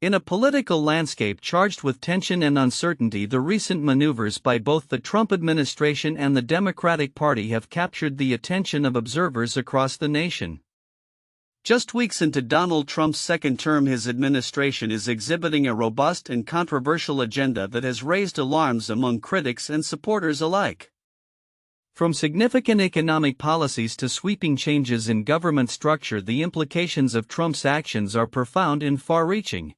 In a political landscape charged with tension and uncertainty, the recent maneuvers by both the Trump administration and the Democratic Party have captured the attention of observers across the nation. Just weeks into Donald Trump's second term, his administration is exhibiting a robust and controversial agenda that has raised alarms among critics and supporters alike. From significant economic policies to sweeping changes in government structure, the implications of Trump's actions are profound and far-reaching.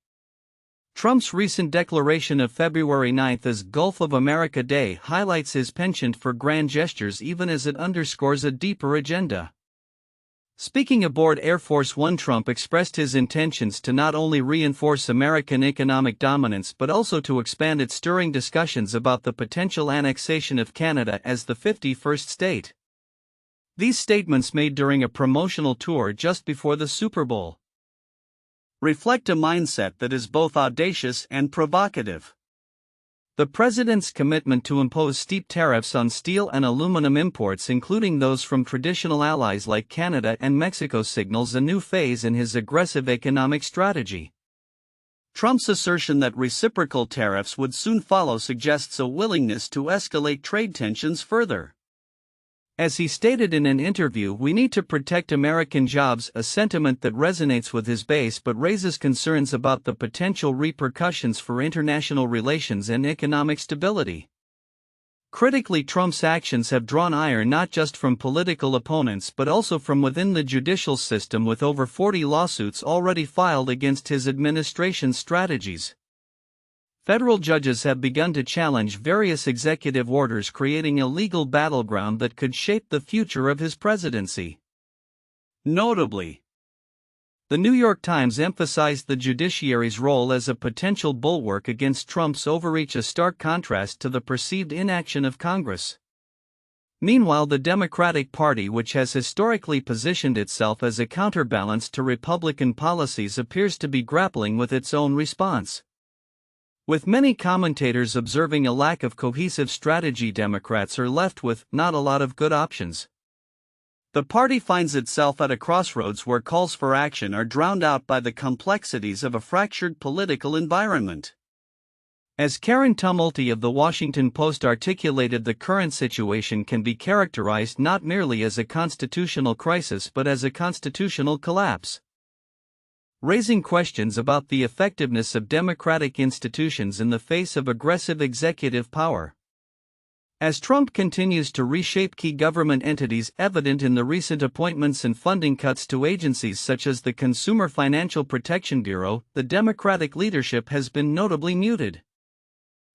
Trump's recent declaration of February 9 as Gulf of America Day highlights his penchant for grand gestures, even as it underscores a deeper agenda. Speaking aboard Air Force One, Trump expressed his intentions to not only reinforce American economic dominance but also to expand it, stirring discussions about the potential annexation of Canada as the 51st state. These statements, made during a promotional tour just before the Super Bowl, reflect a mindset that is both audacious and provocative. The president's commitment to impose steep tariffs on steel and aluminum imports, including those from traditional allies like Canada and Mexico, signals a new phase in his aggressive economic strategy. Trump's assertion that reciprocal tariffs would soon follow suggests a willingness to escalate trade tensions further. As he stated in an interview, "We need to protect American jobs," a sentiment that resonates with his base but raises concerns about the potential repercussions for international relations and economic stability. Critically, Trump's actions have drawn ire not just from political opponents but also from within the judicial system, with over 40 lawsuits already filed against his administration's strategies. Federal judges have begun to challenge various executive orders, creating a legal battleground that could shape the future of his presidency. Notably, the New York Times emphasized the judiciary's role as a potential bulwark against Trump's overreach, a stark contrast to the perceived inaction of Congress. Meanwhile, the Democratic Party, which has historically positioned itself as a counterbalance to Republican policies, appears to be grappling with its own response. With many commentators observing a lack of cohesive strategy, Democrats are left with not a lot of good options. The party finds itself at a crossroads where calls for action are drowned out by the complexities of a fractured political environment. As Karen Tumulty of The Washington Post articulated, the current situation can be characterized not merely as a constitutional crisis but as a constitutional collapse, raising questions about the effectiveness of democratic institutions in the face of aggressive executive power. As Trump continues to reshape key government entities, evident in the recent appointments and funding cuts to agencies such as the Consumer Financial Protection Bureau, the Democratic leadership has been notably muted.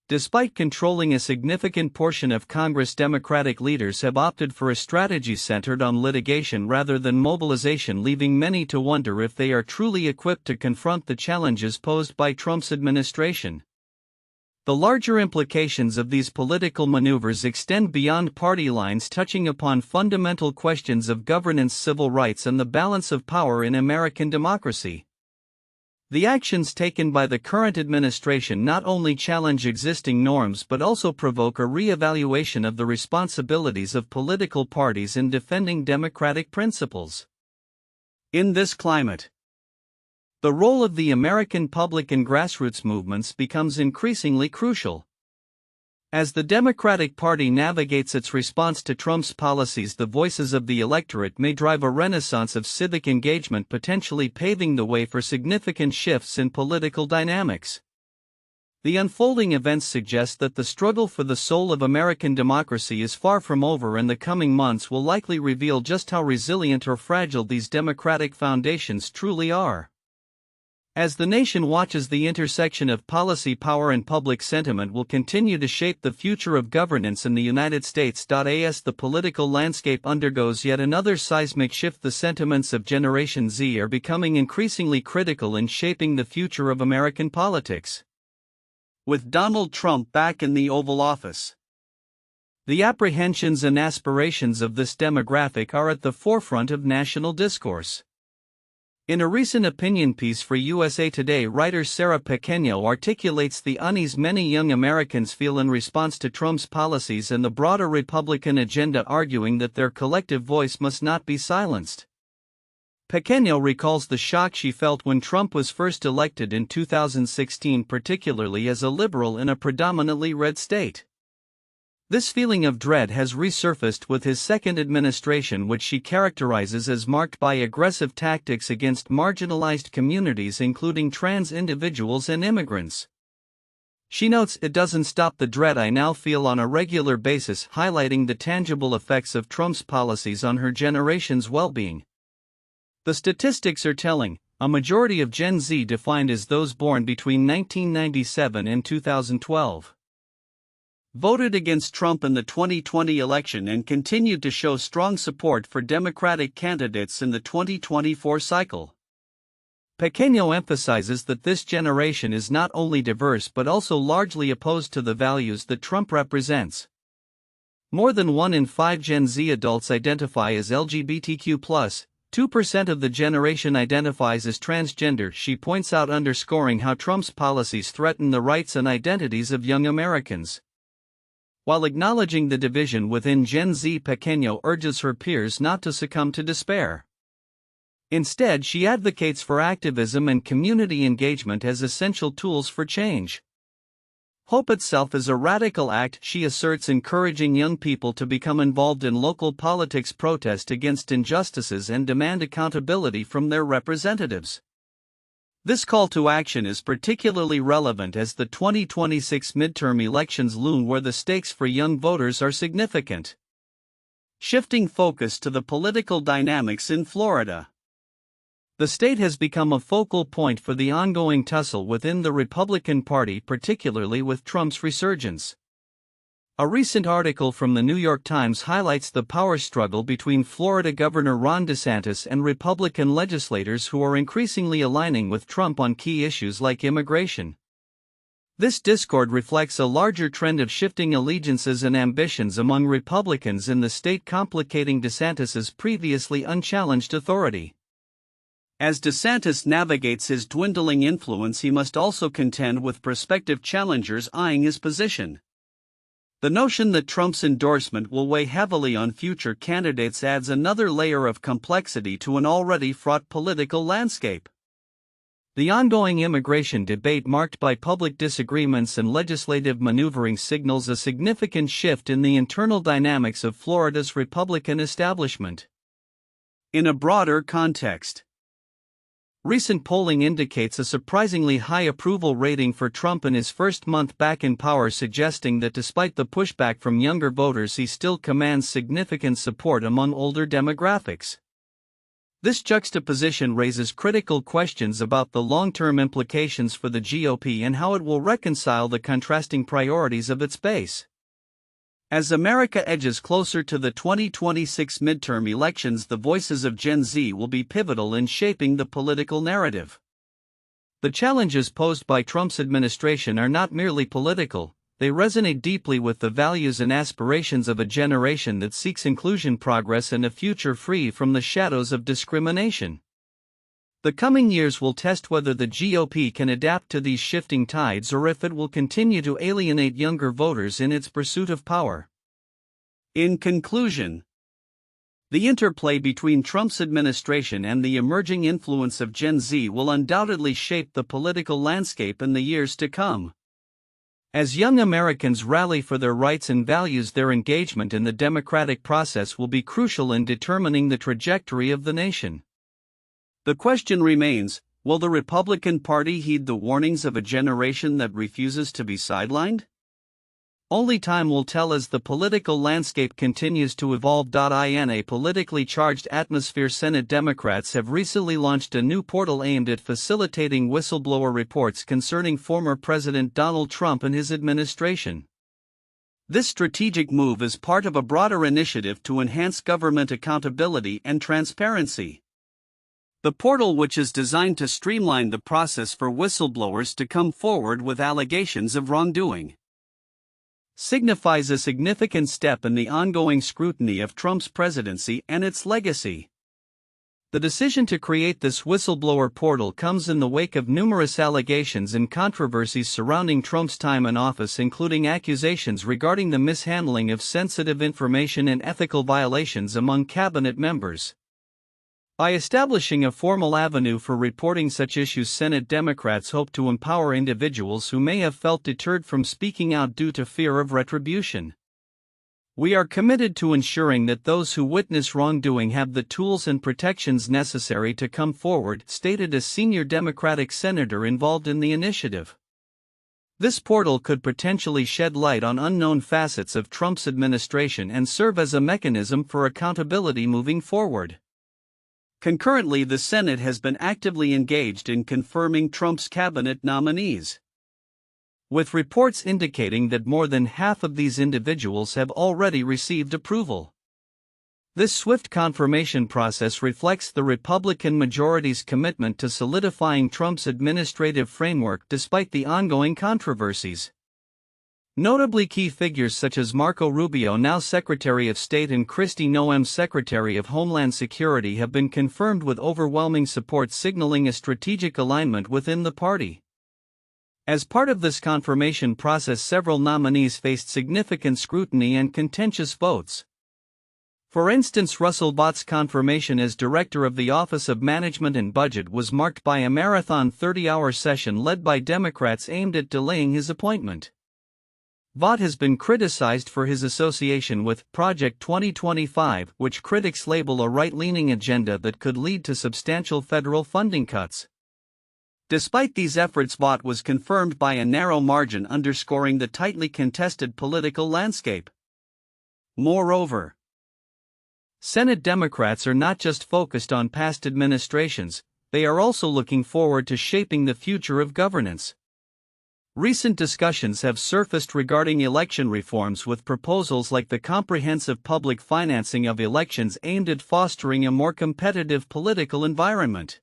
Despite controlling a significant portion of Congress, Democratic leaders have opted for a strategy centered on litigation rather than mobilization, leaving many to wonder if they are truly equipped to confront the challenges posed by Trump's administration. The larger implications of these political maneuvers extend beyond party lines, touching upon fundamental questions of governance, civil rights, and the balance of power in American democracy. The actions taken by the current administration not only challenge existing norms but also provoke a re-evaluation of the responsibilities of political parties in defending democratic principles. In this climate, the role of the American public and grassroots movements becomes increasingly crucial. As the Democratic Party navigates its response to Trump's policies, the voices of the electorate may drive a renaissance of civic engagement, potentially paving the way for significant shifts in political dynamics. The unfolding events suggest that the struggle for the soul of American democracy is far from over, and the coming months will likely reveal just how resilient or fragile these democratic foundations truly are. As the nation watches, the intersection of policy power and public sentiment will continue to shape the future of governance in the United States. As the political landscape undergoes yet another seismic shift, the sentiments of Generation Z are becoming increasingly critical in shaping the future of American politics. With Donald Trump back in the Oval Office, the apprehensions and aspirations of this demographic are at the forefront of national discourse. In a recent opinion piece for USA Today, writer Sarah Pequeño articulates the unease many young Americans feel in response to Trump's policies and the broader Republican agenda, arguing that their collective voice must not be silenced. Pequeño recalls the shock she felt when Trump was first elected in 2016, particularly as a liberal in a predominantly red state. This feeling of dread has resurfaced with his second administration, which she characterizes as marked by aggressive tactics against marginalized communities, including trans individuals and immigrants. She notes, "It doesn't stop the dread I now feel on a regular basis," highlighting the tangible effects of Trump's policies on her generation's well-being. The statistics are telling. A majority of Gen Z, defined as those born between 1997 and 2012, voted against Trump in the 2020 election and continued to show strong support for Democratic candidates in the 2024 cycle. Pequeño emphasizes that this generation is not only diverse but also largely opposed to the values that Trump represents. More than 1 in 5 Gen Z adults identify as LGBTQ+, 2% of the generation identifies as transgender, she points out, underscoring how Trump's policies threaten the rights and identities of young Americans. While acknowledging the division within Gen Z, Pequeño urges her peers not to succumb to despair. Instead, she advocates for activism and community engagement as essential tools for change. Hope itself is a radical act, she asserts, encouraging young people to become involved in local politics, protest against injustices, and demand accountability from their representatives. This call to action is particularly relevant as the 2026 midterm elections loom, where the stakes for young voters are significant. Shifting focus to the political dynamics in Florida. The state has become a focal point for the ongoing tussle within the Republican Party, particularly with Trump's resurgence. A recent article from the New York Times highlights the power struggle between Florida Governor Ron DeSantis and Republican legislators who are increasingly aligning with Trump on key issues like immigration. This discord reflects a larger trend of shifting allegiances and ambitions among Republicans in the state, complicating DeSantis's previously unchallenged authority. As DeSantis navigates his dwindling influence, he must also contend with prospective challengers eyeing his position. The notion that Trump's endorsement will weigh heavily on future candidates adds another layer of complexity to an already fraught political landscape. The ongoing immigration debate, marked by public disagreements and legislative maneuvering, signals a significant shift in the internal dynamics of Florida's Republican establishment. In a broader context, recent polling indicates a surprisingly high approval rating for Trump in his first month back in power, suggesting that despite the pushback from younger voters, he still commands significant support among older demographics. This juxtaposition raises critical questions about the long-term implications for the GOP and how it will reconcile the contrasting priorities of its base. As America edges closer to the 2026 midterm elections, the voices of Gen Z will be pivotal in shaping the political narrative. The challenges posed by Trump's administration are not merely political, they resonate deeply with the values and aspirations of a generation that seeks inclusion, progress, and a future free from the shadows of discrimination. The coming years will test whether the GOP can adapt to these shifting tides or if it will continue to alienate younger voters in its pursuit of power. In conclusion, the interplay between Trump's administration and the emerging influence of Gen Z will undoubtedly shape the political landscape in the years to come. As young Americans rally for their rights and values, their engagement in the democratic process will be crucial in determining the trajectory of the nation. The question remains, will the Republican Party heed the warnings of a generation that refuses to be sidelined? Only time will tell as the political landscape continues to evolve. In a politically charged atmosphere, Senate Democrats have recently launched a new portal aimed at facilitating whistleblower reports concerning former President Donald Trump and his administration. This strategic move is part of a broader initiative to enhance government accountability and transparency. The portal, which is designed to streamline the process for whistleblowers to come forward with allegations of wrongdoing, signifies a significant step in the ongoing scrutiny of Trump's presidency and its legacy. The decision to create this whistleblower portal comes in the wake of numerous allegations and controversies surrounding Trump's time in office, including accusations regarding the mishandling of sensitive information and ethical violations among cabinet members. By establishing a formal avenue for reporting such issues, Senate Democrats hope to empower individuals who may have felt deterred from speaking out due to fear of retribution. "We are committed to ensuring that those who witness wrongdoing have the tools and protections necessary to come forward," stated a senior Democratic senator involved in the initiative. This portal could potentially shed light on unknown facets of Trump's administration and serve as a mechanism for accountability moving forward. Concurrently, the Senate has been actively engaged in confirming Trump's cabinet nominees, with reports indicating that more than half of these individuals have already received approval. This swift confirmation process reflects the Republican majority's commitment to solidifying Trump's administrative framework despite the ongoing controversies. Notably, key figures such as Marco Rubio, now Secretary of State, and Kristi Noem, Secretary of Homeland Security, have been confirmed with overwhelming support, signaling a strategic alignment within the party. As part of this confirmation process, several nominees faced significant scrutiny and contentious votes. For instance, Russell Vought's confirmation as Director of the Office of Management and Budget was marked by a marathon 30-hour session led by Democrats aimed at delaying his appointment. Vought has been criticized for his association with Project 2025, which critics label a right-leaning agenda that could lead to substantial federal funding cuts. Despite these efforts, Vought was confirmed by a narrow margin, underscoring the tightly contested political landscape. Moreover, Senate Democrats are not just focused on past administrations, they are also looking forward to shaping the future of governance. Recent discussions have surfaced regarding election reforms, with proposals like the comprehensive public financing of elections aimed at fostering a more competitive political environment.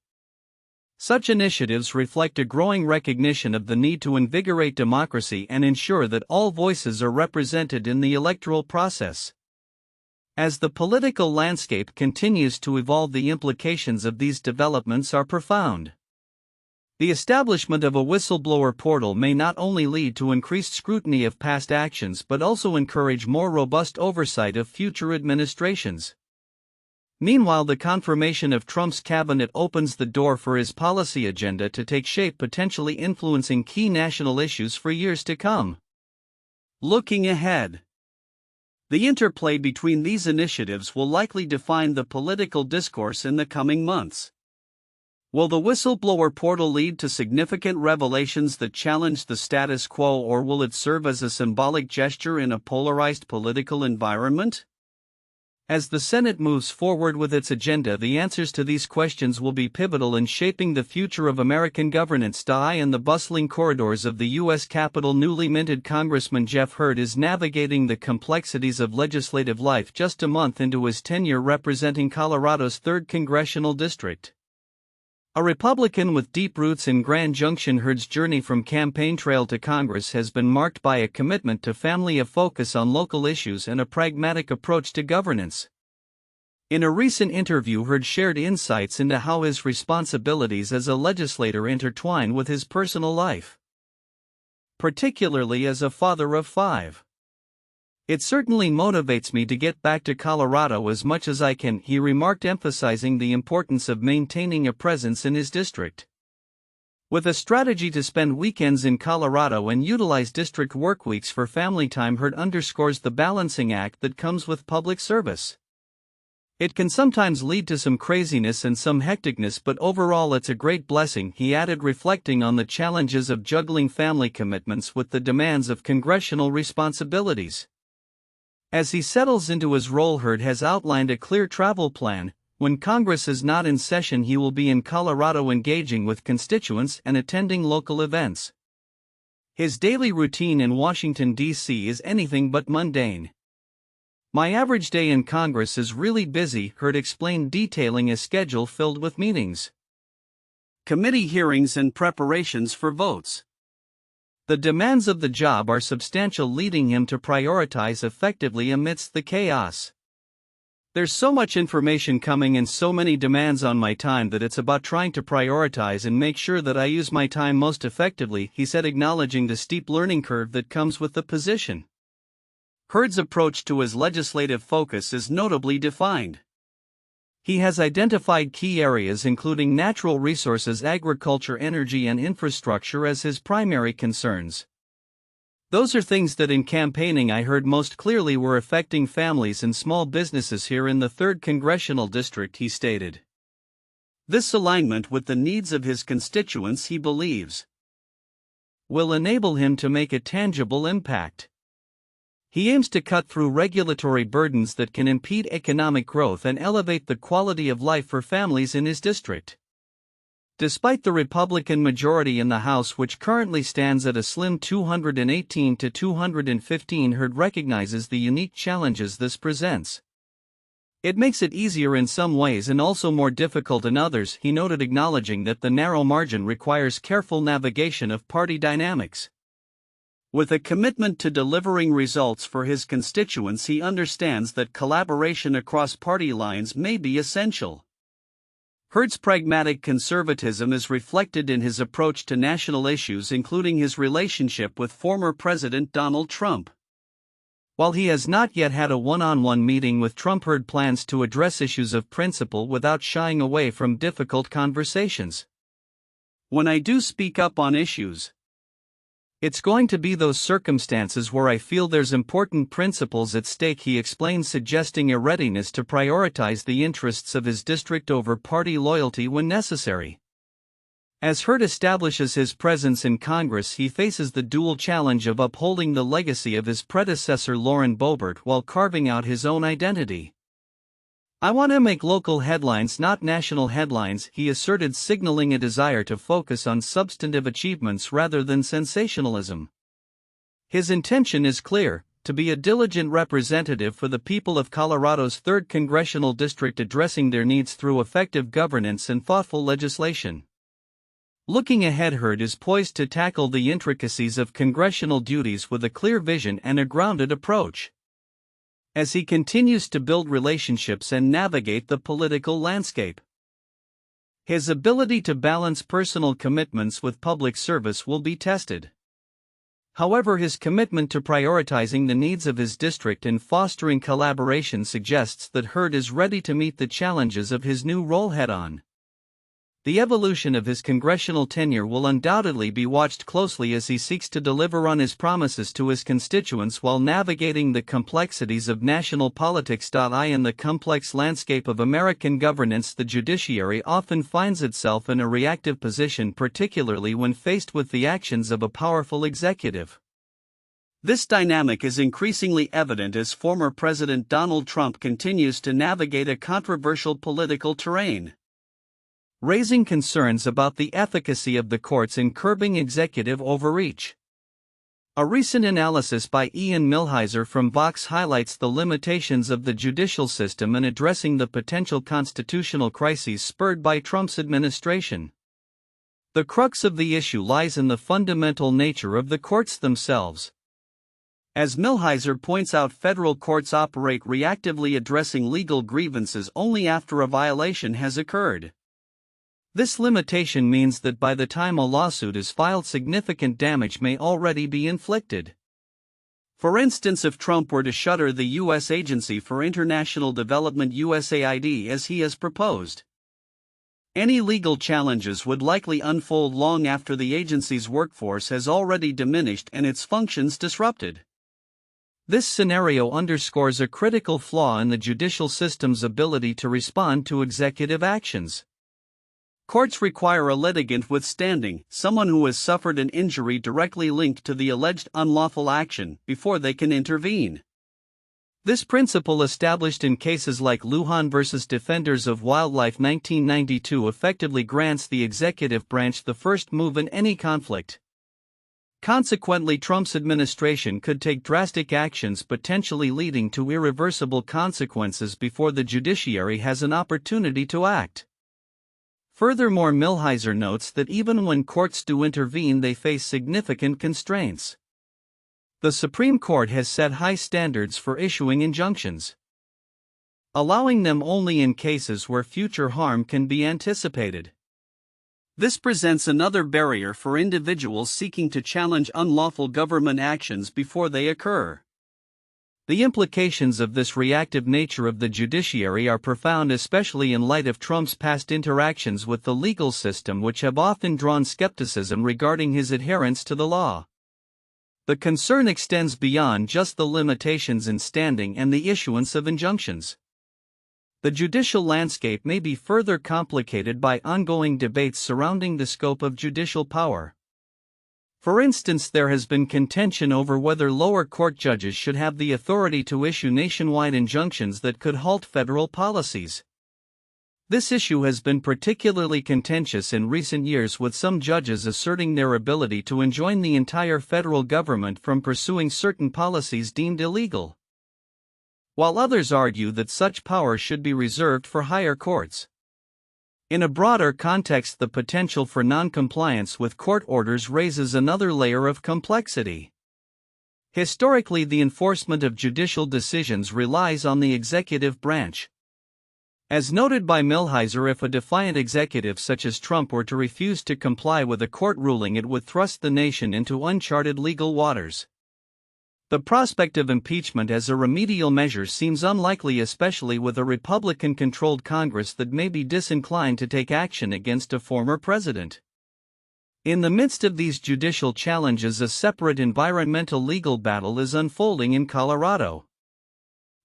Such initiatives reflect a growing recognition of the need to invigorate democracy and ensure that all voices are represented in the electoral process. As the political landscape continues to evolve, the implications of these developments are profound. The establishment of a whistleblower portal may not only lead to increased scrutiny of past actions but also encourage more robust oversight of future administrations. Meanwhile, the confirmation of Trump's cabinet opens the door for his policy agenda to take shape, potentially influencing key national issues for years to come. Looking ahead, the interplay between these initiatives will likely define the political discourse in the coming months. Will the whistleblower portal lead to significant revelations that challenge the status quo, or will it serve as a symbolic gesture in a polarized political environment? As the Senate moves forward with its agenda, the answers to these questions will be pivotal in shaping the future of American governance. In the bustling corridors of the U.S. Capitol, newly minted Congressman Jeff Hurd is navigating the complexities of legislative life just a month into his tenure representing Colorado's 3rd Congressional District. A Republican with deep roots in Grand Junction, Hurd's journey from campaign trail to Congress has been marked by a commitment to family, a focus on local issues, and a pragmatic approach to governance. In a recent interview, Hurd shared insights into how his responsibilities as a legislator intertwine with his personal life, particularly as a father of 5. "It certainly motivates me to get back to Colorado as much as I can," he remarked, emphasizing the importance of maintaining a presence in his district. With a strategy to spend weekends in Colorado and utilize district workweeks for family time, Hurd underscores the balancing act that comes with public service. "It can sometimes lead to some craziness and some hecticness, but overall it's a great blessing," he added, reflecting on the challenges of juggling family commitments with the demands of congressional responsibilities. As he settles into his role, Hurd has outlined a clear travel plan. When Congress is not in session, he will be in Colorado engaging with constituents and attending local events. His daily routine in Washington, D.C. is anything but mundane. "My average day in Congress is really busy," Hurd explained, detailing a schedule filled with meetings, committee hearings, and preparations for votes. The demands of the job are substantial, leading him to prioritize effectively amidst the chaos. "There's so much information coming and so many demands on my time that it's about trying to prioritize and make sure that I use my time most effectively," he said, acknowledging the steep learning curve that comes with the position. Hurd's approach to his legislative focus is notably defined. He has identified key areas including natural resources, agriculture, energy, and infrastructure as his primary concerns. Those are things that in campaigning I heard most clearly were affecting families and small businesses here in the 3rd Congressional District, he stated. This alignment with the needs of his constituents, he believes, will enable him to make a tangible impact. He aims to cut through regulatory burdens that can impede economic growth and elevate the quality of life for families in his district. Despite the Republican majority in the House, which currently stands at a slim 218 to 215, Hurd recognizes the unique challenges this presents. It makes it easier in some ways and also more difficult in others, he noted, acknowledging that the narrow margin requires careful navigation of party dynamics. With a commitment to delivering results for his constituents, he understands that collaboration across party lines may be essential. Hurd's pragmatic conservatism is reflected in his approach to national issues, including his relationship with former President Donald Trump. While he has not yet had a one-on-one meeting with Trump, Hurd plans to address issues of principle without shying away from difficult conversations. When I do speak up on issues, it's going to be those circumstances where I feel there's important principles at stake, he explains, suggesting a readiness to prioritize the interests of his district over party loyalty when necessary. As Hurd establishes his presence in Congress, he faces the dual challenge of upholding the legacy of his predecessor Lauren Boebert while carving out his own identity. I want to make local headlines, not national headlines, he asserted, signaling a desire to focus on substantive achievements rather than sensationalism. His intention is clear: to be a diligent representative for the people of Colorado's 3rd Congressional District, addressing their needs through effective governance and thoughtful legislation. Looking ahead, Hurd is poised to tackle the intricacies of congressional duties with a clear vision and a grounded approach. As he continues to build relationships and navigate the political landscape, his ability to balance personal commitments with public service will be tested. However, his commitment to prioritizing the needs of his district and fostering collaboration suggests that Hurd is ready to meet the challenges of his new role head-on. The evolution of his congressional tenure will undoubtedly be watched closely as he seeks to deliver on his promises to his constituents while navigating the complexities of national politics. In the complex landscape of American governance, the judiciary often finds itself in a reactive position, particularly when faced with the actions of a powerful executive. This dynamic is increasingly evident as former President Donald Trump continues to navigate a controversial political terrain, raising concerns about the efficacy of the courts in curbing executive overreach. A recent analysis by Ian Millhiser from Vox highlights the limitations of the judicial system in addressing the potential constitutional crises spurred by Trump's administration. The crux of the issue lies in the fundamental nature of the courts themselves. As Millhiser points out, federal courts operate reactively, addressing legal grievances only after a violation has occurred. This limitation means that by the time a lawsuit is filed, significant damage may already be inflicted. For instance, if Trump were to shutter the U.S. Agency for International Development (USAID) as he has proposed, any legal challenges would likely unfold long after the agency's workforce has already diminished and its functions disrupted. This scenario underscores a critical flaw in the judicial system's ability to respond to executive actions. Courts require a litigant with standing, someone who has suffered an injury directly linked to the alleged unlawful action, before they can intervene. This principle, established in cases like Lujan v. Defenders of Wildlife 1992, effectively grants the executive branch the first move in any conflict. Consequently, Trump's administration could take drastic actions, potentially leading to irreversible consequences before the judiciary has an opportunity to act. Furthermore, Millhiser notes that even when courts do intervene, they face significant constraints. The Supreme Court has set high standards for issuing injunctions, allowing them only in cases where future harm can be anticipated. This presents another barrier for individuals seeking to challenge unlawful government actions before they occur. The implications of this reactive nature of the judiciary are profound, especially in light of Trump's past interactions with the legal system, which have often drawn skepticism regarding his adherence to the law. The concern extends beyond just the limitations in standing and the issuance of injunctions. The judicial landscape may be further complicated by ongoing debates surrounding the scope of judicial power. For instance, there has been contention over whether lower court judges should have the authority to issue nationwide injunctions that could halt federal policies. This issue has been particularly contentious in recent years, with some judges asserting their ability to enjoin the entire federal government from pursuing certain policies deemed illegal, while others argue that such power should be reserved for higher courts. In a broader context, the potential for non-compliance with court orders raises another layer of complexity. Historically, the enforcement of judicial decisions relies on the executive branch. As noted by Millhiser, if a defiant executive such as Trump were to refuse to comply with a court ruling, it would thrust the nation into uncharted legal waters. The prospect of impeachment as a remedial measure seems unlikely, especially with a Republican-controlled Congress that may be disinclined to take action against a former president. In the midst of these judicial challenges, a separate environmental legal battle is unfolding in Colorado,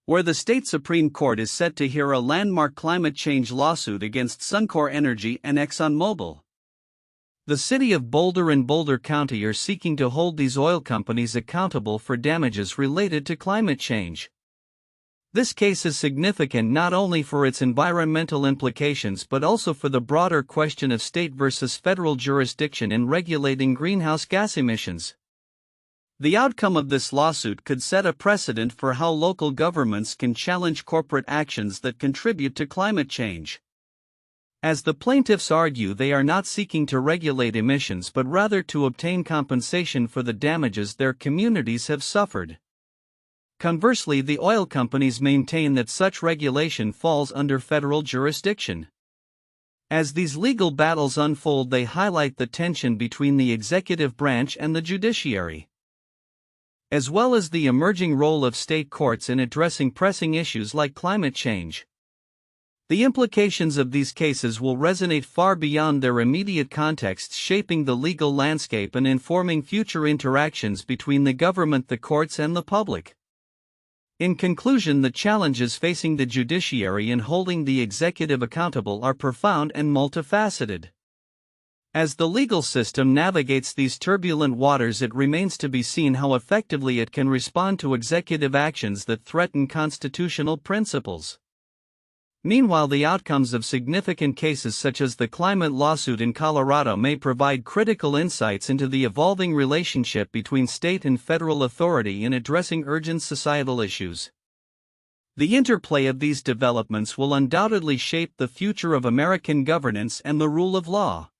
where the state Supreme Court is set to hear a landmark climate change lawsuit against Suncor Energy and ExxonMobil. The city of Boulder and Boulder County are seeking to hold these oil companies accountable for damages related to climate change. This case is significant not only for its environmental implications but also for the broader question of state versus federal jurisdiction in regulating greenhouse gas emissions. The outcome of this lawsuit could set a precedent for how local governments can challenge corporate actions that contribute to climate change. As the plaintiffs argue, they are not seeking to regulate emissions but rather to obtain compensation for the damages their communities have suffered. Conversely, the oil companies maintain that such regulation falls under federal jurisdiction. As these legal battles unfold, they highlight the tension between the executive branch and the judiciary, as well as the emerging role of state courts in addressing pressing issues like climate change. The implications of these cases will resonate far beyond their immediate context, shaping the legal landscape and informing future interactions between the government, the courts, and the public. In conclusion, the challenges facing the judiciary in holding the executive accountable are profound and multifaceted. As the legal system navigates these turbulent waters, it remains to be seen how effectively it can respond to executive actions that threaten constitutional principles. Meanwhile, the outcomes of significant cases such as the climate lawsuit in Colorado may provide critical insights into the evolving relationship between state and federal authority in addressing urgent societal issues. The interplay of these developments will undoubtedly shape the future of American governance and the rule of law.